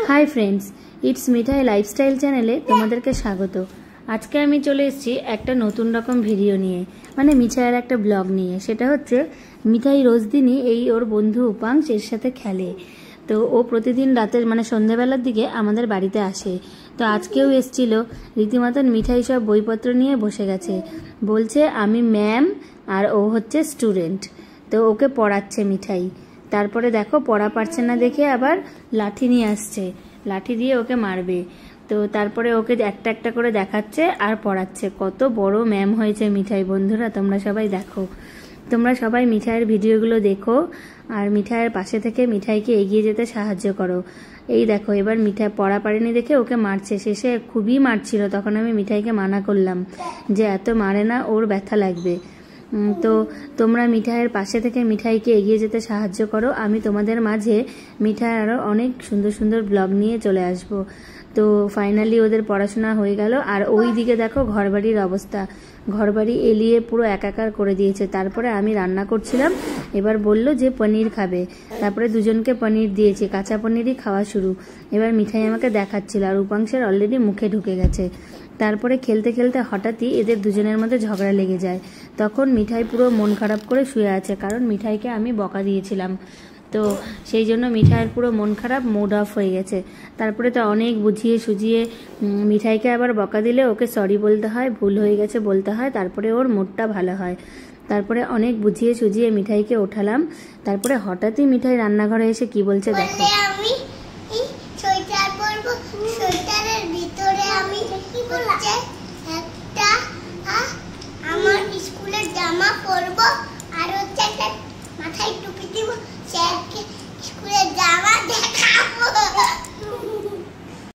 Hi friends it's मिठाई lifestyle चैनेले तुम्हादेरके स्वागत। आज के आमी चले एसेछि एक नतून रकम भिडियो निये माने मिठाइयेर एक ब्लग निये। सेटा होच्छे मिठाई रोज दिनई एई ओर बंधु उपांश एर साथे खेले। तो ओ प्रतिदिन राते माने सन्ध्याबेलार दिके आमादेर बाड़ीते आसे। तो आजकेও एसेछिलो रीतिमतन मिठाई सब বইপত্র নিয়ে বসে গেছে। বলছে আমি ম্যাম আর ও হচ্ছে স্টুডেন্ট। তো ওকে পড়াচ্ছে মিঠাই। তারপরে দেখো পড়া পারছে না দেখে আবার লাঠি নিয়ে আসছে, লাঠি দিয়ে ওকে মারবে। তো তারপরে ওকে একটা একটা করে দেখাচ্ছে আর পড়াচ্ছে। কত বড় ম্যাম হয়েছে মিঠাই। বন্ধুরা তোমরা সবাই দেখো, তোমরা সবাই মিঠাইয়ের ভিডিওগুলো দেখো আর মিঠাইয়ের পাশে থেকে মিঠাইকে এগিয়ে যেতে সাহায্য করো। এই দেখো এবার মিঠাই পড়া পারেনি দেখে ওকে মারছে, শেষে খুবই মারছিল। তখন আমি মিঠাইকে মানা করলাম যে এত মারে না, ওর ব্যথা লাগবে। তো তোমরা মিঠাইয়ের পাশে থেকে মিঠাইকে এগিয়ে যেতে সাহায্য করো। আমি তোমাদের মাঝে মিঠাই আরও অনেক সুন্দর সুন্দর ব্লগ নিয়ে চলে আসব। তো ফাইনালি ওদের পড়াশোনা হয়ে গেল। আর ওই দিকে দেখো ঘরবাড়ির অবস্থা, ঘরবাড়ি এলিয়ে পুরো একাকার করে দিয়েছে। তারপরে আমি রান্না করছিলাম, এবার বলল যে পনির খাবে। তারপরে দুজনকে পনির দিয়েছি, কাঁচা পনিরই খাওয়া শুরু। এবার মিঠাই আমাকে দেখাচ্ছিল আর উপাংশের অলরেডি মুখে ঢুকে গেছে। তারপরে খেলতে খেলতে হঠাৎই এদের দুজনের মধ্যে ঝগড়া লেগে যায়। তখন মিঠাই পুরো মন খারাপ করে শুয়ে আছে, কারণ মিঠাইকে আমি বকা দিয়েছিলাম। তো সেই জন্য মিঠাইয়ের পুরো মন খারাপ, মুড অফ হয়ে গেছে। তারপরে তো অনেক বুঝিয়ে সুঝিয়ে মিঠাইকে আবার বকা দিলে ওকে সরি বলতে হয়, ভুল হয়ে গেছে বলতে হয়, তারপরে ওর মুডটা ভালো হয়। তারপরে অনেক বুঝিয়ে সুঝিয়ে মিঠাইকে ওঠালাম। তারপরে হঠাৎই মিঠাই রান্নাঘরে এসে কি বলছে দেখো।